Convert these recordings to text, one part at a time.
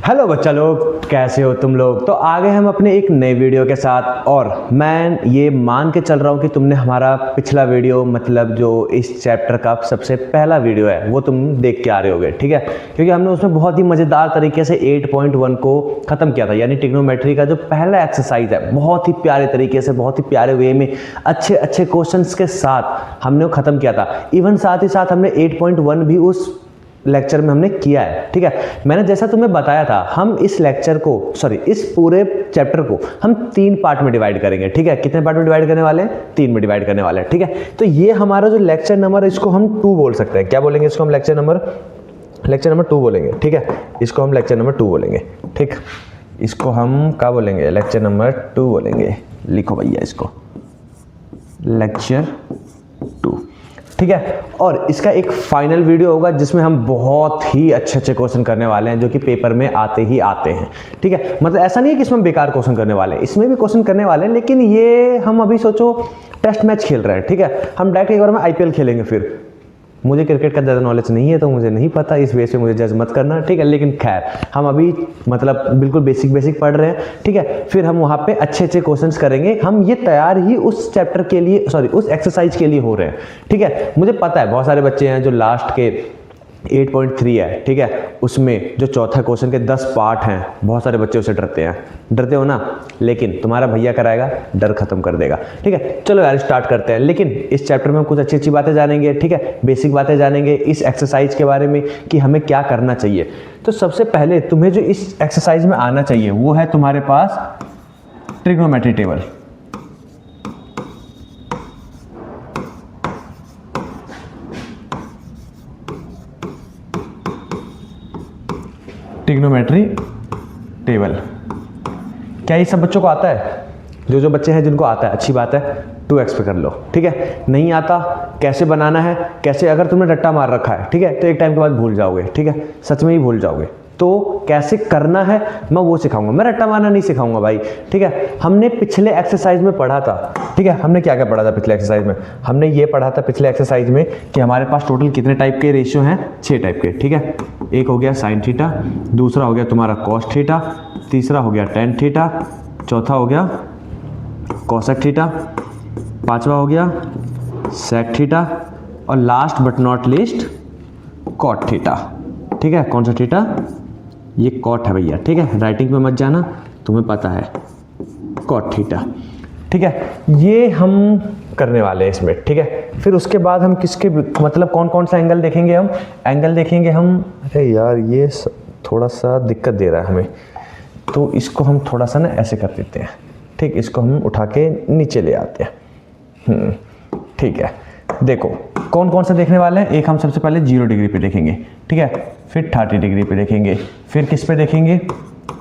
Hello बच्चा लोग, कैसे हो तुम लोग। तो आ गए हम अपने एक नए वीडियो के साथ। और मैं ये मान के चल रहा हूँ कि तुमने हमारा पिछला वीडियो, मतलब जो इस चैप्टर का सबसे पहला वीडियो है, वो तुम देख के आ रहे होगे, ठीक है। क्योंकि हमने उसमें बहुत ही मज़ेदार तरीके से 8.1 को ख़त्म किया था, यानी ट्रिग्नोमेट्री का जो पहला एक्सरसाइज है, बहुत ही प्यारे तरीके से, बहुत ही प्यारे वे में, अच्छे अच्छे क्वेश्चंस के साथ हमने वो ख़त्म किया था। इवन साथ ही साथ हमने 8.1 भी उस लेक्चर में हमने किया है, ठीक है। मैंने जैसा तुम्हें बताया था, हम इस लेक्चर को, इस पूरे चैप्टर को हम 3 पार्ट में डिवाइड करेंगे, ठीक है। कितने पार्ट में डिवाइड करने वाले हैं? 3 में डिवाइड करने वाले हैं, ठीक है। तो ये हमारा जो लेक्चर नंबर, इसको हम 2 बोल सकते हैं। क्या बोलेंगे इसको? हम लेक्चर नंबर 2 बोलेंगे, ठीक है। इसको हम लेक्चर नंबर 2 बोलेंगे, ठीक। इसको हम क्या बोलेंगे? लेक्चर नंबर 2 बोलेंगे। लिखो भैया इसको, लेक्चर 2, ठीक है। और इसका एक फाइनल वीडियो होगा जिसमें हम बहुत ही अच्छे अच्छे क्वेश्चन करने वाले हैं, जो कि पेपर में आते ही आते हैं, ठीक है। मतलब ऐसा नहीं है कि इसमें बेकार क्वेश्चन करने वाले हैं, इसमें भी क्वेश्चन करने वाले हैं, लेकिन ये हम अभी सोचो टेस्ट मैच खेल रहे हैं, ठीक है। हम डायरेक्ट एक बार में आईपीएल खेलेंगे। फिर मुझे क्रिकेट का ज़्यादा नॉलेज नहीं है, तो मुझे नहीं पता, इस वजह से मुझे जज मत करना, ठीक है। लेकिन खैर, हम अभी मतलब बिल्कुल बेसिक पढ़ रहे हैं, ठीक है। फिर हम वहाँ पे अच्छे अच्छे क्वेश्चंस करेंगे। हम ये तैयार ही उस चैप्टर के लिए, उस एक्सरसाइज के लिए हो रहे हैं, ठीक है। मुझे पता है बहुत सारे बच्चे हैं जो लास्ट के 8.3 है, ठीक है, उसमें जो चौथा क्वेश्चन के 10 पार्ट हैं, बहुत सारे बच्चे उससे डरते हैं। डरते हो ना? लेकिन तुम्हारा भैया कराएगा, डर खत्म कर देगा, ठीक है। चलो यार स्टार्ट करते हैं। लेकिन इस चैप्टर में हम कुछ अच्छी अच्छी बातें जानेंगे, ठीक है। बेसिक बातें जानेंगे इस एक्सरसाइज के बारे में कि हमें क्या करना चाहिए। तो सबसे पहले तुम्हें जो इस एक्सरसाइज में आना चाहिए वो है तुम्हारे पास ट्रिग्नोमेट्री टेबल। Trigonometry table. क्या ये सब बच्चों को आता है? जो बच्चे हैं जिनको आता है, अच्छी बात है, 2x पे कर लो, ठीक है। नहीं आता, कैसे बनाना है, कैसे, अगर तुमने रट्टा मार रखा है, ठीक है, तो एक टाइम के बाद भूल जाओगे, ठीक है, सच में ही भूल जाओगे। तो कैसे करना है मैं वो सिखाऊंगा, मैं रट्टा मारना नहीं सिखाऊंगा भाई, ठीक है। हमने पिछले एक्सरसाइज में पढ़ा था, ठीक है। हमने क्या क्या पढ़ा था पिछले एक्सरसाइज में? हमने ये पढ़ा था पिछले एक्सरसाइज में कि हमारे पास टोटल कितने टाइप के रेशियो हैं? 6 टाइप के, ठीक है। एक हो गया साइन थीटा, दूसरा हो गया तुम्हारा कॉस थीटा, तीसरा हो गया टेन थीटा, चौथा हो गया कोसेक थीटा, पांचवा हो गया सेक थीटा, और last but not least cot theta, ठीक है। कौन सा थीटा? ये कॉट है भैया, ठीक है। राइटिंग पे मत जाना, तुम्हें पता है, कॉट थीटा, ठीक है। ये हम करने वाले हैं इसमें, ठीक है। फिर उसके बाद हम किसके, मतलब कौन कौन सा एंगल देखेंगे? हम एंगल देखेंगे हम, अरे यार ये थोड़ा सा दिक्कत दे रहा है हमें, तो इसको हम थोड़ा सा ना ऐसे कर देते हैं, ठीक। इसको हम उठा के नीचे ले आते हैं, ठीक है। देखो कौन कौन सा देखने वाले हैं। एक हम सबसे पहले 0 डिग्री पे देखेंगे, ठीक है। फिर 30 डिग्री पे देखेंगे, फिर किस पे देखेंगे?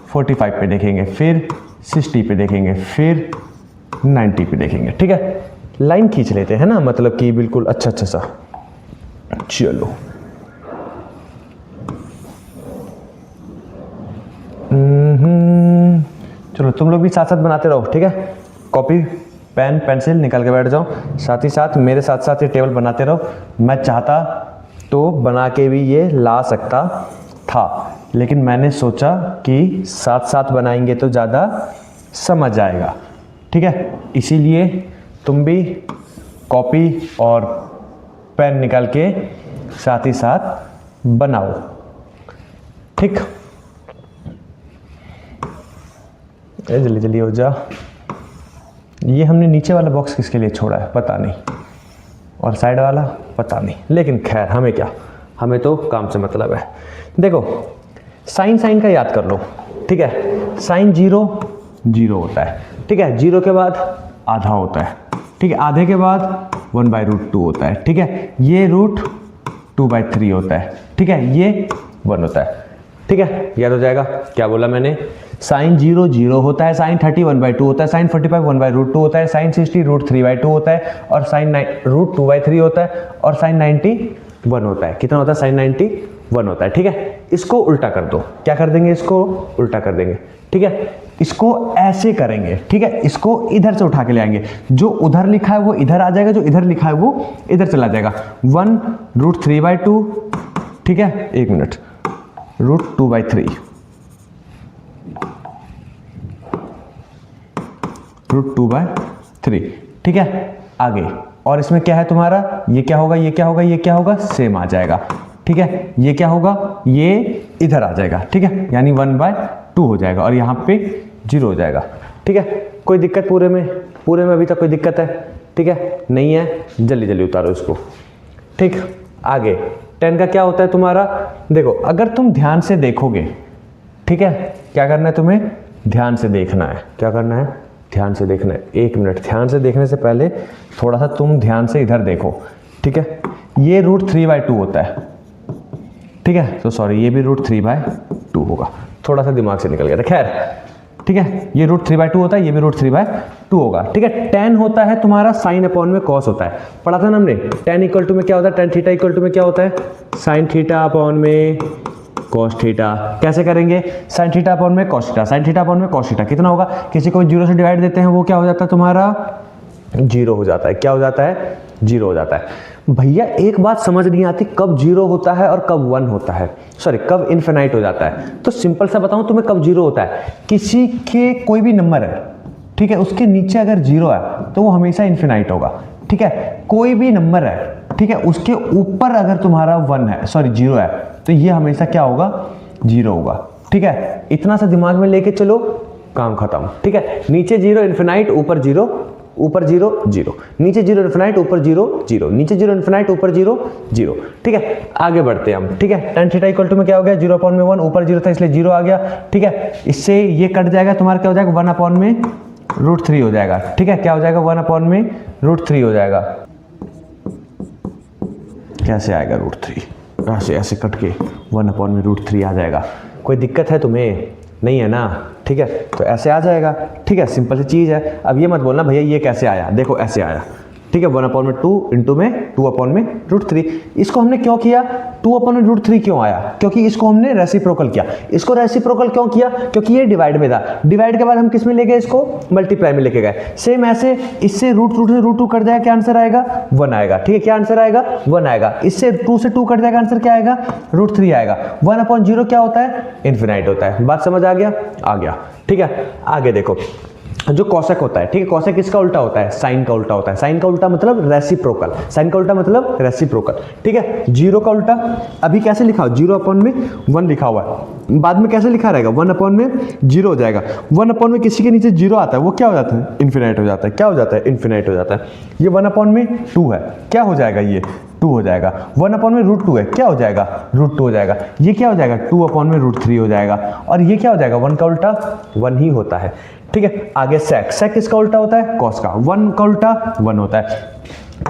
45 पे देखेंगे, फिर 60 पे देखेंगे, फिर 90 पे देखेंगे, ठीक है। लाइन खींच लेते हैं ना, मतलब कि बिल्कुल अच्छा सा। चलो चलो तुम लोग भी साथ साथ बनाते रहो, ठीक है। कॉपी पेन पेंसिल निकाल के बैठ जाओ, साथ ही साथ मेरे साथ साथ ये टेबल बनाते रहो। मैं चाहता तो बना के भी ये ला सकता था, लेकिन मैंने सोचा कि साथ साथ बनाएंगे तो ज़्यादा समझ आएगा, ठीक है। इसीलिए तुम भी कॉपी और पेन निकाल के साथ ही साथ बनाओ, ठीक। जल्दी जल्दी हो जा। ये हमने नीचे वाला बॉक्स किसके लिए छोड़ा है पता नहीं, और साइड वाला पता नहीं, लेकिन खैर हमें क्या, हमें तो काम से मतलब है। देखो साइन का याद कर लो, ठीक है। साइन 0 होता है, ठीक है। 0 के बाद आधा होता है, ठीक है। आधे के बाद 1/√2 होता है, ठीक है। ये √2/3 होता है, ठीक है। ये 1 होता है, ठीक है। याद हो जाएगा क्या बोला मैंने? साइन 0 होता है, साइन 30 1/2 होता है, साइन 45 1/√2 होता है, साइन 60 √3/2 होता है, और साइन √2/3 होता है, और साइन 90 1 होता है। कितना होता है? साइन 90 1 होता है, ठीक है। इसको उल्टा कर दो। क्या कर देंगे? इसको उल्टा कर देंगे, ठीक है। इसको ऐसे करेंगे, ठीक है। इसको इधर से उठा के ले आएंगे, जो उधर लिखा है वो इधर आ जाएगा, जो इधर लिखा है वो इधर चला जाएगा। 1√3/2, ठीक है। एक मिनट, √2/3 √2/3। ठीक है, आगे और इसमें क्या है तुम्हारा, ये क्या होगा, ये क्या होगा, ये क्या होगा, सेम आ जाएगा। ठीक है, ये क्या होगा, ये इधर आ जाएगा। ठीक है, यानी 1/2 हो जाएगा और यहाँ पे 0 हो जाएगा। ठीक है, कोई दिक्कत पूरे में अभी तक कोई दिक्कत है? ठीक है, नहीं है, जल्दी जल्दी उतारो इसको। ठीक, आगे 10 का क्या होता है तुम्हारा, देखो अगर तुम ध्यान से देखोगे, ठीक है, क्या करना है तुम्हें, ध्यान से देखना है। क्या करना है, ध्यान से देखना है। 1 मिनट, ध्यान से देखने से पहले थोड़ा सा तुम ध्यान से इधर देखो। ठीक है, ये √3/2 होता है। ठीक है, तो सॉरी, ये भी √3/2 होगा, थोड़ा सा दिमाग से निकल गया था, खैर। ठीक है, ये √3/2 होता है, ये भी √3/2 होगा। ठीक है, tan होता है तुम्हारा sin अपॉन में cos होता है, पढ़ा था ना हमने। tan इक्वल टू में क्या होता है, tan थीटा इक्वल टू में क्या होता है, sin थीटा अपॉन में cos थीटा। कैसे करेंगे, sin थीटा अपॉन में cos theta, sin theta upon में cos थीटा कितना होगा, किसी को 0 से डिवाइड देते हैं, वो क्या हो जाता है तुम्हारा, 0 हो जाता है। क्या हो जाता है, 0 हो जाता है। भैया एक बात समझ नहीं आती, कब 0 होता है और कब 1 होता है, सॉरी कब इन्फिनाइट हो जाता है। तो सिंपल सा बताऊं तुम्हें, कब 0 होता है, किसी के कोई भी नंबर है, ठीक है, उसके नीचे अगर 0 है तो वो हमेशा इन्फिनाइट होगा। ठीक है, कोई भी नंबर है, ठीक है, उसके ऊपर अगर तुम्हारा 1 है, सॉरी 0 है, तो ये हमेशा क्या होगा, 0 होगा। ठीक है, इतना सा दिमाग में लेके चलो, काम खत्म। ठीक है, नीचे 0 इन्फिनाइट, ऊपर 0, ऊपर 0 0, नीचे 0 इन्फिनाइट, ऊपर 0 0, नीचे 0 इन्फिनाइट, ऊपर 0 0। ठीक है, आगे बढ़ते हैं हम। ठीक है, tan थीटा इक्वल टू में क्या हो गया, 0/1, ऊपर 0 था इसलिए 0 आ गया। ठीक है, इससे ये कट जाएगा, तुम्हारा क्या हो जाएगा, 1/√3 हो जाएगा। ठीक है, क्या हो जाएगा, 1/√3 हो जाएगा। कैसे आएगा √3, ऐसे ऐसे कट के 1/√3 आ जाएगा। कोई दिक्कत है तुम्हें, नहीं है ना? ठीक है, तो ऐसे आ जाएगा। ठीक है, सिंपल सी चीज़ है। अब ये मत बोलना भैया ये कैसे आया, देखो ऐसे आया। ठीक है, 1/2 इंटू में 2/√3। इसको हमने क्यों किया, 2/√3 क्यों आया, क्योंकि इसको हमने रेसिप्रोकल किया। इसको रेसिप्रोकल क्यों किया, क्योंकि ये डिवाइड में था। डिवाइड के बाद हम किस में ले गए, इसको मल्टीप्लाई में लेके गए। सेम ऐसे इससे √2 कट जाएगा, क्या आंसर आएगा, 1 आएगा। ठीक है, क्या आंसर आएगा, 1 आएगा। इससे 2 से 2 कट जाएगा, आंसर क्या आएगा, √3 आएगा। 1/0 क्या होता है, इन्फिनाइट होता है। बात समझ आ गया, आ गया। ठीक है, आगे देखो, जो कॉसेक होता है, ठीक है, कॉसेक किसका उल्टा होता है, साइन का उल्टा होता है। साइन का उल्टा मतलब रेसिप्रोकल, साइन का उल्टा मतलब रेसिप्रोकल। ठीक है, 0 का उल्टा अभी कैसे लिखा हो, 0/1 लिखा हुआ है, बाद में कैसे लिखा रहेगा, 1/0 हो जाएगा। 1/में किसी के नीचे 0 आता है, वो क्या हो जाता है, इन्फिनाइट हो जाता है। क्या हो जाता है, इन्फिनाइट हो जाता है। ये 1/2 है, क्या हो जाएगा, ये 2 हो जाएगा। 1/√2 है, क्या हो जाएगा, √2 हो जाएगा। ये क्या हो जाएगा, 2/√3 हो जाएगा। और ये क्या हो जाएगा, 1 का उल्टा 1 ही होता है। ठीक है, आगे सेक, सेक किसका उल्टा होता है, कॉस का। 1 का उल्टा 1 होता है।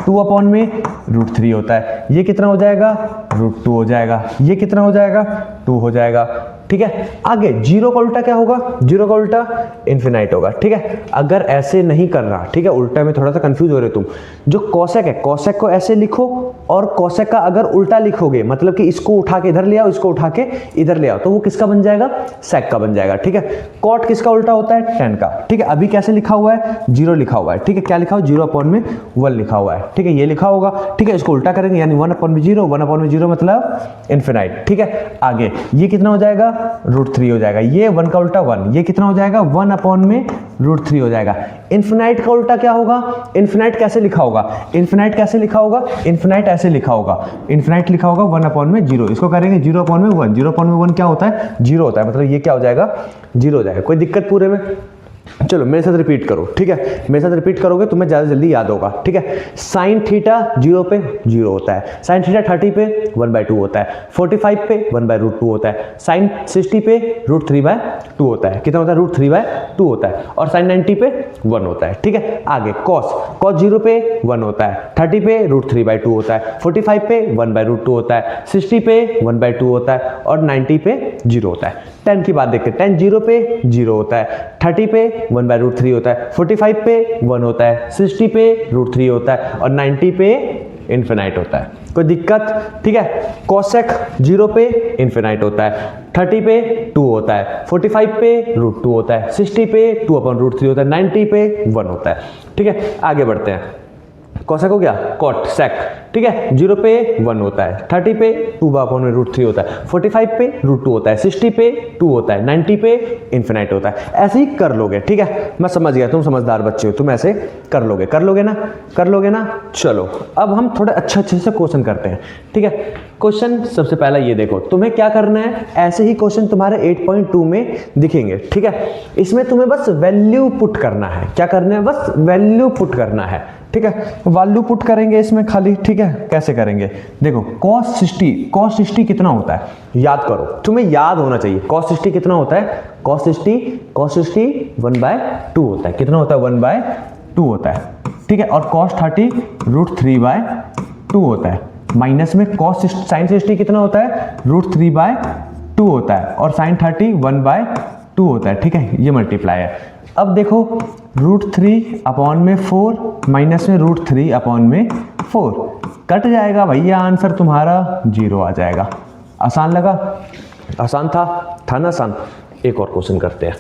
2/√3 होता है। ये कितना हो जाएगा, √2 हो जाएगा। ये कितना हो जाएगा, 2 हो जाएगा। ठीक है, आगे 0 का उल्टा क्या होगा, 0 का उल्टा इन्फिनाइट होगा। ठीक है, अगर ऐसे नहीं कर रहा, ठीक है, उल्टा में थोड़ा सा कंफ्यूज हो रहे तुम, जो कॉसेक है, कॉसेक को ऐसे लिखो और कॉसेक का अगर उल्टा लिखोगे, मतलब कि इसको उठा के इधर ले आओ, इसको उठा के इधर ले आओ, तो वो किसका बन जाएगा, सेक का बन जाएगा। ठीक है, कॉट किसका उल्टा होता है, tan का। ठीक है, अभी कैसे लिखा हुआ है, 0 लिखा हुआ है। ठीक है, क्या लिखा हुआ, 0/1 लिखा हुआ है। ठीक है, ये लिखा होगा। ठीक है, इसको उल्टा करेंगे, यानी 1/0, 1/0 मतलब इन्फिनाइट। ठीक है, आगे ये कितना हो जाएगा, √3 हो जाएगा। ये 1 का उल्टा 1, ये कितना हो जाएगा, 1/√3 हो जाएगा। इन्फिनाइट का उल्टा क्या होगा, इन्फिनाइट कैसे लिखा होगा, इन्फिनाइट कैसे लिखा होगा, इन्फिनाइट ऐसे लिखा होगा, इन्फिनाइट लिखा होगा 1/0। इसको करेंगे 0/1, 0/1 क्या होता है, 0 होता है, मतलब ये क्या हो जाएगा, 0 हो जाएगा। कोई दिक्कत पूरे में, चलो मेरे साथ रिपीट करो। ठीक है, मेरे साथ रिपीट करोगे तुम्हें ज़्यादा जल्दी याद होगा। ठीक है, साइन थीटा 0 पे 0 होता है, साइन थीटा 30 पे 1/2 होता है, 45 पे 1/√2 होता है, साइन 60 पे √3/2 होता है। कितना होता है, √3/2 होता है। और साइन 90 पे 1 होता है। ठीक है, आगे कॉस, कॉस 0 पे 1 होता है, 30 पे √3/2 होता है, 45 पे 1/√2 होता है, 60 पे 1/2 होता है और 90 पे 0 होता है। tan की बात देखते हैं, tan 0 पे 0 होता है, 30 पे 1/√3 होता है, 45 पे 1 होता है, 60 पे √3 होता है और 90 पे इन्फिनाइट होता है। कोई दिक्कत? ठीक है, कोसेक 0 पे इन्फिनाइट होता है, 30 पे 2 होता है, 45 पे √2 होता है, 60 पे 2/√3 होता है, 90 पे 1 होता है। ठीक है, आगे बढ़ते हैं। कोसेक हो गया कॉट सेक, ठीक है। 0 पे 1 होता है, 30 पे 2/√3 होता है, 45 पे √2 होता है, 60 पे 2 होता है, 90 पे इन्फिनाइट होता है। ऐसे ही कर लोगे, ठीक है। मैं समझ गया, तुम समझदार बच्चे हो, तुम ऐसे कर लोगे ना, कर लोगे ना। चलो अब हम थोड़े अच्छे से क्वेश्चन करते हैं, ठीक है। क्वेश्चन सबसे पहला ये देखो, तुम्हें क्या करना है, ऐसे ही क्वेश्चन तुम्हारे 8.2 में दिखेंगे, ठीक है। इसमें तुम्हें बस वैल्यू पुट करना है, क्या करना है, बस वैल्यू पुट करना है, ठीक है। वैल्यू पुट करेंगे इसमें खाली, ठीक है। कैसे करेंगे, देखो cos 60 कितना होता है, याद करो, तुम्हें याद होना चाहिए। cos 60 कितना होता है, cos 60 1/2 होता है, कितना होता है, 1/2 होता है, ठीक है। और cos 30 √3/2 होता है, माइनस में sin 60 कितना होता है, √3/2 होता है, और sin 30 1/2 होता है, ठीक है। ये मल्टीप्लाई है। अब देखो √3/4 माइनस में √3/4 कट जाएगा भैया, आंसर तुम्हारा 0 आ जाएगा। आसान लगा, आसान था ना आसान। एक और क्वेश्चन करते हैं,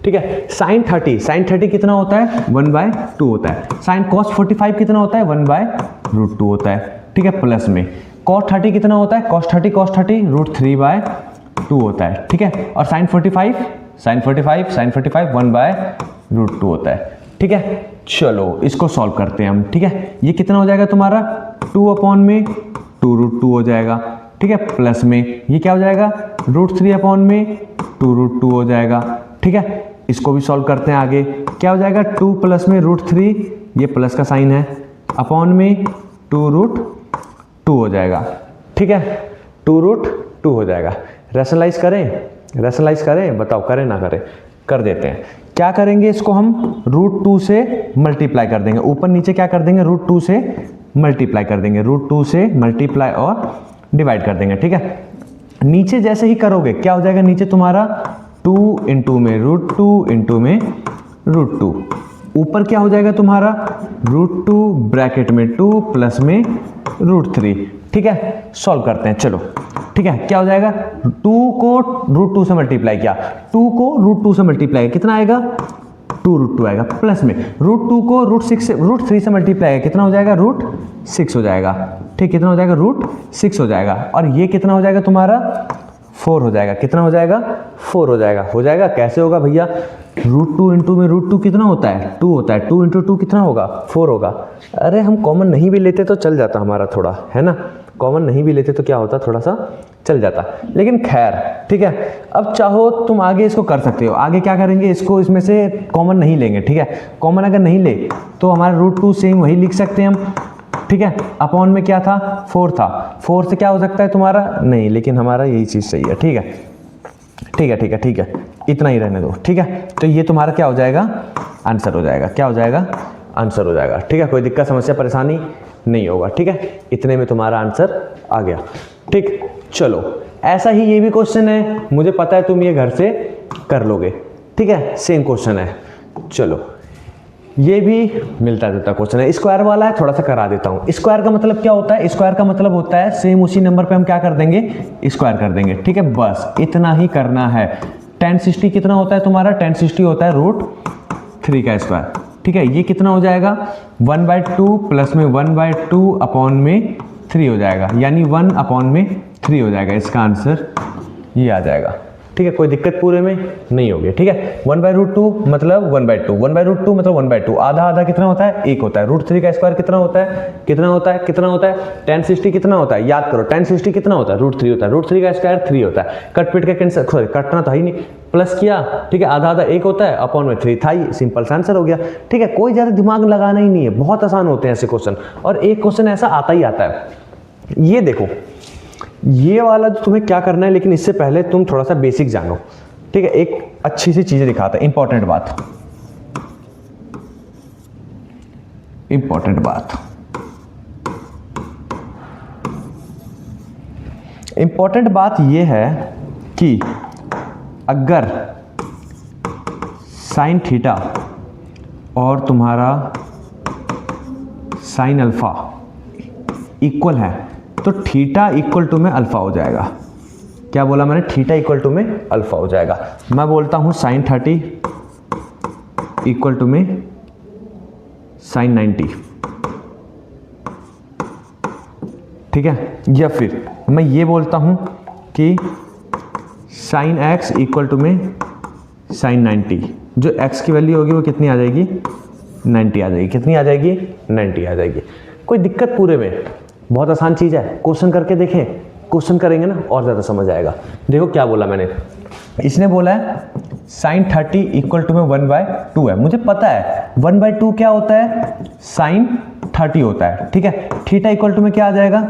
ठीक है। sin 30 कितना होता है, 1/2 होता है। sin cos 45 कितना होता है, 1/√2 होता है, ठीक है, प्लस में cos 30 कितना होता है, cos 30 √3/2 होता है, ठीक है। और sin 45 1/√2 होता है, ठीक है। चलो इसको सॉल्व करते हैं हम, ठीक है। ये कितना हो जाएगा तुम्हारा, 2/2 हो जाएगा, ठीक है, प्लस में ये क्या हो जाएगा, √3/2 हो जाएगा, ठीक है। इसको भी सॉल्व करते हैं आगे, क्या हो जाएगा, 2 प्लस में √3, ये प्लस का साइन है, अपॉन में 2√2 हो जाएगा, ठीक है। 2√2 हो जाएगा। रैशनलाइज करें, बताओ करें ना करें, कर देते हैं। क्या करेंगे, इसको हम √2 से मल्टीप्लाई कर देंगे, ऊपर नीचे क्या कर देंगे, √2 से मल्टीप्लाई कर देंगे, √2 से मल्टीप्लाई और डिवाइड कर देंगे, ठीक है। नीचे जैसे ही करोगे क्या हो जाएगा, नीचे तुम्हारा 2 इंटू में √2 इंटू में √2, ऊपर क्या हो जाएगा तुम्हारा √2 ब्रैकेट में 2 प्लस में √3, ठीक है। सॉल्व करते हैं, चलो, ठीक है। क्या हो जाएगा, 2 को √2 से मल्टीप्लाई किया, 2 को √2 से मल्टीप्लाई कितना आएगा, 2√2 आएगा, प्लस में √2 को √3 से मल्टीप्लाई कितना हो जाएगा, √6 हो जाएगा, ठीक, कितना हो जाएगा, √6 हो जाएगा। और ये कितना हो जाएगा तुम्हारा, 4 हो जाएगा, कितना हो जाएगा, 4 हो जाएगा। कैसे होगा भैया, √2 इंटू में √2 कितना होता है, 2 होता है, 2 इंटू 2 कितना होगा, 4 होगा। अरे हम कॉमन नहीं भी लेते तो चल जाता हमारा थोड़ा, है ना, कॉमन नहीं भी लेते तो क्या होता, थोड़ा सा चल जाता, लेकिन खैर, ठीक है। अब चाहो तुम आगे इसको कर सकते हो, आगे क्या करेंगे, इसको इसमें से कॉमन नहीं लेंगे, ठीक है। कॉमन अगर नहीं ले तो हमारा √2 सेम वही लिख सकते हैं हम, ठीक है। अपॉन में क्या था, 4 था, 4 से क्या हो सकता है तुम्हारा, नहीं, लेकिन हमारा यही चीज़ सही है, ठीक है, इतना ही रहने दो, ठीक है। तो ये तुम्हारा क्या हो जाएगा, आंसर हो जाएगा, क्या हो जाएगा, आंसर हो जाएगा, ठीक है। कोई दिक्कत समस्या परेशानी नहीं होगा, ठीक है। इतने में तुम्हारा आंसर आ गया, ठीक। चलो ऐसा ही ये भी क्वेश्चन है, मुझे पता है तुम ये घर से कर लोगे, ठीक है, सेम क्वेश्चन है। चलो ये भी मिलता जुलता क्वेश्चन है, स्क्वायर वाला है, थोड़ा सा करा देता हूँ। स्क्वायर का मतलब क्या होता है, स्क्वायर का मतलब होता है सेम उसी नंबर पे हम क्या कर देंगे, स्क्वायर कर देंगे, ठीक है। बस इतना ही करना है। tan 60 कितना होता है तुम्हारा, tan 60 होता है √3 का स्क्वायर, ठीक है। ये कितना हो जाएगा, 1/2 प्लस में 1/2 अपॉन में 3 हो जाएगा, यानी 1 अपॉन में 3 हो जाएगा। इसका आंसर ये आ जाएगा, ठीक है। कोई दिक्कत पूरे में नहीं होगी, ठीक है। 1/√2 मतलब 1/2, 1/√2 मतलब 1/2, आधा आधा कितना होता है, 1 होता है। √3 का स्क्वायर कितना होता है, tan 60 कितना होता है, याद करो, tan 60 कितना होता है, √3 होता है, √3 का स्क्वायर 3 होता है। कट पिट का कैंसिल, सॉरी कटना तो ही नहीं, प्लस किया, ठीक है, आधा आधा 1 होता है, अपॉन में 3 था ही, सिंपल सा आंसर हो गया, ठीक है। कोई ज़्यादा दिमाग लगाना ही नहीं है, बहुत आसान होते हैं ऐसे क्वेश्चन, और एक क्वेश्चन ऐसा आता ही आता है। ये देखो, ये वाला जो तुम्हें क्या करना है, लेकिन इससे पहले तुम थोड़ा सा बेसिक जानो, ठीक है। एक अच्छी सी चीजें दिखाता है, इंपॉर्टेंट बात ये है कि अगर साइन थीटा और तुम्हारा साइन अल्फा इक्वल है तो थीटा इक्वल टू में अल्फा हो जाएगा। क्या बोला मैंने, थीटा इक्वल टू में अल्फा हो जाएगा। मैं बोलता हूं sin 30 इक्वल टू में sin 90, ठीक है, या फिर मैं ये बोलता हूँ कि साइन एक्स इक्वल टू में साइन 90, जो एक्स की वैल्यू होगी वो कितनी आ जाएगी, 90 आ जाएगी। कितनी आ जाएगी, 90 आ जाएगी। कोई दिक्कत पूरे में, बहुत आसान चीज़ है। क्वेश्चन करके देखें, क्वेश्चन करेंगे ना और ज़्यादा समझ आएगा। देखो क्या बोला मैंने, इसने बोला है साइन 30 इक्वल टू में 1/2 है। मुझे पता है 1/2 क्या होता है, साइन 30 होता है। ठीक है, थीटा इक्वल टू में क्या आ जाएगा,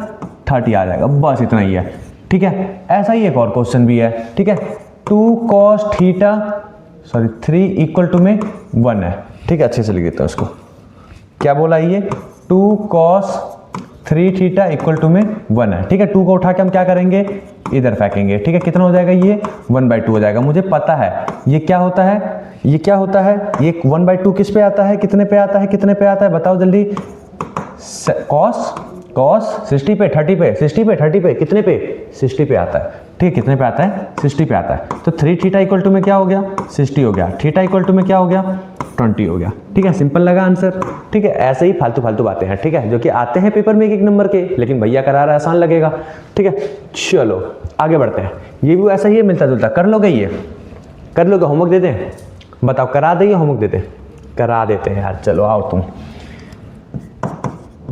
30 आ जाएगा। बस इतना ही है। ठीक है, ऐसा ही एक और क्वेश्चन भी है। ठीक है, 2 cos थीटा 3 इक्वल टू में 1 है। ठीक है, अच्छे से लिख देता हूँ इसको। क्या बोला ये, 2 cos 3 थीटा इक्वल टू में 1 है। ठीक है, 2 को उठा के हम क्या करेंगे, इधर फेंकेंगे। ठीक है, कितना हो जाएगा, ये 1/2 हो जाएगा। मुझे पता है ये क्या होता है, ये क्या होता है, ये 1/2 किस पे आता है, कितने पे आता है, कितने पे आता है बताओ जल्दी। cos 60 पे 30 पे 60 पे 30 पे कितने पे, 60 पे आता है। ठीक है, कितने पे आता है, 60 पे आता है। तो 3 थीटा इक्वल टू में क्या हो गया, 60 हो गया। थीटा इक्वल टू में क्या हो गया, 20 हो गया। ठीक है, सिंपल लगा आंसर। ठीक है, ऐसे ही फालतू फालतू बातें हैं। ठीक है, जो कि आते हैं पेपर में एक नंबर के, लेकिन भैया करा रहा है, आसान लगेगा। ठीक है, चलो आगे बढ़ते हैं। ये भी ऐसा ही है, मिलता जुलता। कर लोगे, ये कर लोगे, होमवर्क दे दें, बताओ करा दें या होमवर्क दे दें, करा देते हैं यार। चलो आओ तुम।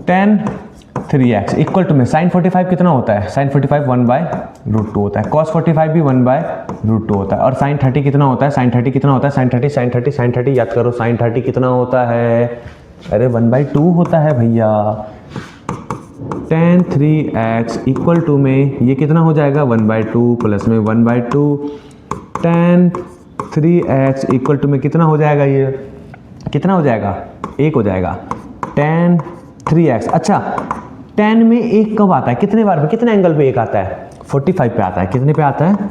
tan 3x इक्वल टू में साइन 45 कितना होता है, साइन 45 1/√2 होता है। cos 45 भी 1/√2 होता है। और साइन 30 कितना होता है, साइन 30 कितना होता है, साइन 30 याद करो, साइन 30 कितना होता है, अरे 1/2 होता है भैया। tan 3x इक्वल टू में ये कितना हो जाएगा, 1/2 प्लस में 1/2। tan 3x इक्वल टू में कितना हो जाएगा, ये कितना हो जाएगा, 1 हो जाएगा। tan 3x, अच्छा tan में 1 कब आता है, कितने बार पे, कितने एंगल पे 1 आता है, 45 पे आता है। कितने पे आता है,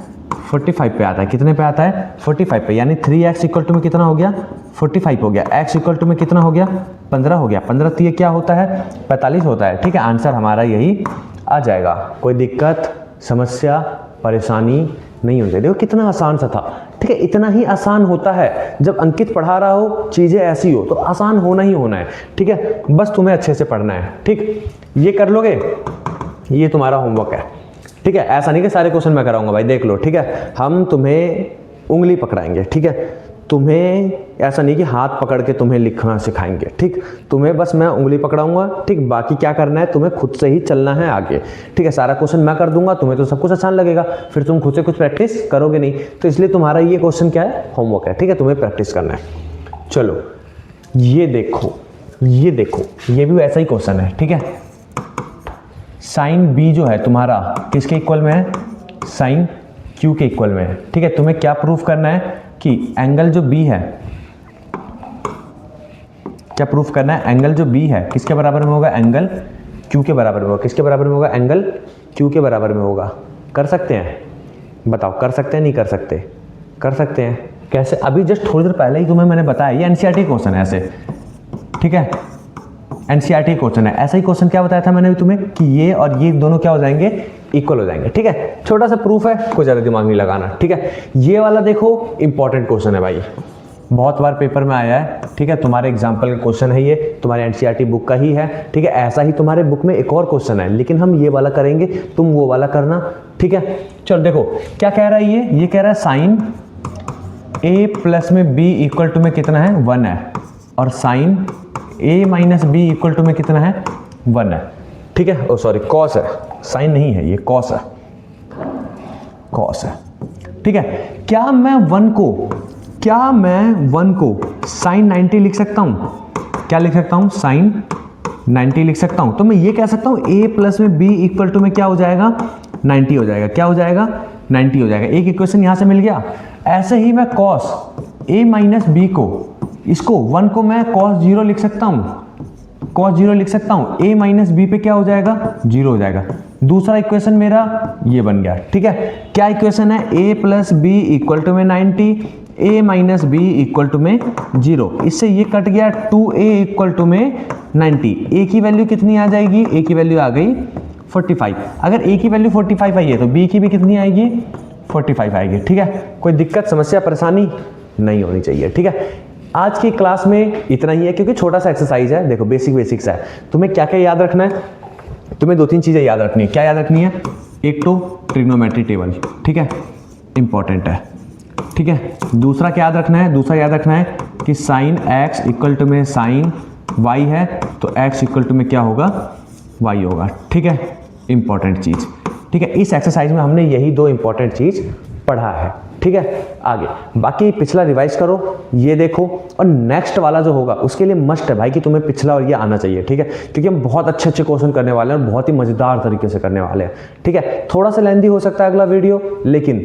45 पे आता है। कितने पे आता है, 45 पे। यानी 3x इक्वल टू में कितना हो गया, 45 हो गया। x इक्वल टू में कितना हो गया, 15 हो गया। 15 तो ये क्या होता है, 45 होता है। ठीक है, आंसर हमारा यही आ जाएगा। कोई दिक्कत, समस्या, परेशानी नहीं होनी चाहिए। देखो कितना आसान सा था। ठीक है, इतना ही आसान होता है। जब अंकित पढ़ा रहा हो, चीज़ें ऐसी हो, तो आसान होना ही होना है। ठीक है, बस तुम्हें अच्छे से पढ़ना है। ठीक, ये कर लोगे, ये तुम्हारा होमवर्क है। ठीक है, ऐसा नहीं कि सारे क्वेश्चन मैं कराऊंगा भाई, देख लो। ठीक है, हम तुम्हें उंगली पकड़ाएंगे। ठीक है, तुम्हें ऐसा नहीं कि हाथ पकड़ के तुम्हें लिखना सिखाएंगे। ठीक, तुम्हें बस मैं उंगली पकड़ाऊंगा। ठीक, बाकी क्या करना है, तुम्हें खुद से ही चलना है आगे। ठीक है, सारा क्वेश्चन मैं कर दूंगा, तुम्हें तो सब कुछ आसान लगेगा, फिर तुम खुद से कुछ प्रैक्टिस करोगे नहीं। तो इसलिए तुम्हारा ये क्वेश्चन क्या है, होमवर्क है। ठीक है, तुम्हें प्रैक्टिस करना है। चलो ये देखो, ये देखो, ये भी वैसा ही क्वेश्चन है। ठीक है, साइन बी जो है तुम्हारा किसके इक्वल में है, साइन क्यू के इक्वल में है। ठीक है, तुम्हें क्या प्रूफ करना है कि एंगल जो बी है, क्या प्रूफ करना है, एंगल जो बी है किसके बराबर में होगा, एंगल क्यू के बराबर में होगा। किसके बराबर में होगा, एंगल क्यू के बराबर में होगा। कर सकते हैं, बताओ कर सकते हैं, नहीं कर सकते, कर सकते हैं। कैसे, अभी जस्ट थोड़ी देर पहले ही तुम्हें मैंने बताया, ये एनसीईआरटी क्वेश्चन है ऐसे। ठीक है, एनसीईआरटी क्वेश्चन है। ऐसा ही क्वेश्चन क्या बताया था मैंने भी तुम्हें कि ये और ये दोनों क्या हो जाएंगे, इक्वल हो जाएंगे। ठीक है, छोटा सा प्रूफ है, कोई ज़्यादा दिमाग नहीं लगाना। ठीक है, ये वाला देखो इंपॉर्टेंट क्वेश्चन है भाई, बहुत बार पेपर में आया है। ठीक है, तुम्हारे एग्जाम्पल का क्वेश्चन है, ये तुम्हारे एनसीईआरटी बुक का ही है। ठीक है, ऐसा ही तुम्हारे बुक में एक और क्वेश्चन है, लेकिन हम ये वाला करेंगे, तुम वो वाला करना। ठीक है, चलो देखो क्या कह रहा है ये कह रहा है साइन a प्लस में b इक्वल टू में कितना है, 1 है। और sine a minus b equal to में कितना है, 1 है। ठीक है, ओ सॉरी कॉस है, साइन नहीं है, ये कॉस है, कॉस है। ठीक है, क्या मैं 1 को साइन 90 लिख सकता हूं, क्या लिख सकता हूं, साइन 90 लिख सकता हूं। तो मैं ये कह सकता हूं a प्लस में b इक्वल टू में क्या हो जाएगा, 90 हो जाएगा। क्या हो जाएगा, 90 हो जाएगा। एक इक्वेशन यहां से मिल गया। ऐसे ही मैं cos a माइनस b को, इसको 1 को मैं cos 0 लिख सकता हूं, cos 0 लिख सकता हूं। a माइनस b पे क्या हो जाएगा, 0 हो जाएगा। दूसरा इक्वेशन मेरा ये बन गया। ठीक है, क्या इक्वेशन है, a plus B equal to में 90, a minus B equal to में 0। इससे ये कट गया, 2a इक्वल टू में 90। a की वैल्यू कितनी आ जाएगी, a की वैल्यू आ गई 45। अगर a की वैल्यू 45 आई है तो b की भी कितनी आएगी, 45 आएगी। ठीक है, कोई दिक्कत, समस्या, परेशानी नहीं होनी चाहिए। ठीक है, आज की क्लास में इतना ही है, क्योंकि छोटा सा एक्सरसाइज है। देखो बेसिक्स है। तुम्हें क्या क्या याद रखना है, तुम्हें 2-3 चीज़ें याद रखनी है। क्या याद रखनी है? एक तो ट्रिग्नोमेट्री टेबल, ठीक है, इंपॉर्टेंट है, ठीक है। दूसरा क्या याद रखना है? दूसरा याद रखना है कि साइन x इक्वल टू में साइन y है तो x इक्वल टू में क्या होगा? y होगा, ठीक है, इंपॉर्टेंट चीज़, ठीक है। इस एक्सरसाइज में हमने यही 2 इंपॉर्टेंट चीज़ पढ़ा है, ठीक है। आगे बाकी पिछला रिवाइज करो, ये देखो, और नेक्स्ट वाला जो होगा उसके लिए मस्ट है भाई कि तुम्हें पिछला और ये आना चाहिए, ठीक है, क्योंकि हम बहुत अच्छे अच्छे क्वेश्चन करने वाले हैं और बहुत ही मज़ेदार तरीके से करने वाले हैं, ठीक है। थोड़ा सा लेंथी हो सकता है अगला वीडियो, लेकिन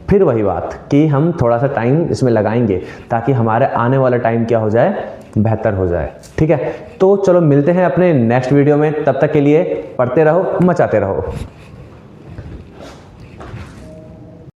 फिर वही बात कि हम थोड़ा सा टाइम इसमें लगाएंगे ताकि हमारे आने वाला टाइम क्या हो जाए? बेहतर हो जाए, ठीक है। तो चलो मिलते हैं अपने नेक्स्ट वीडियो में, तब तक के लिए पढ़ते रहो, मचाते रहो।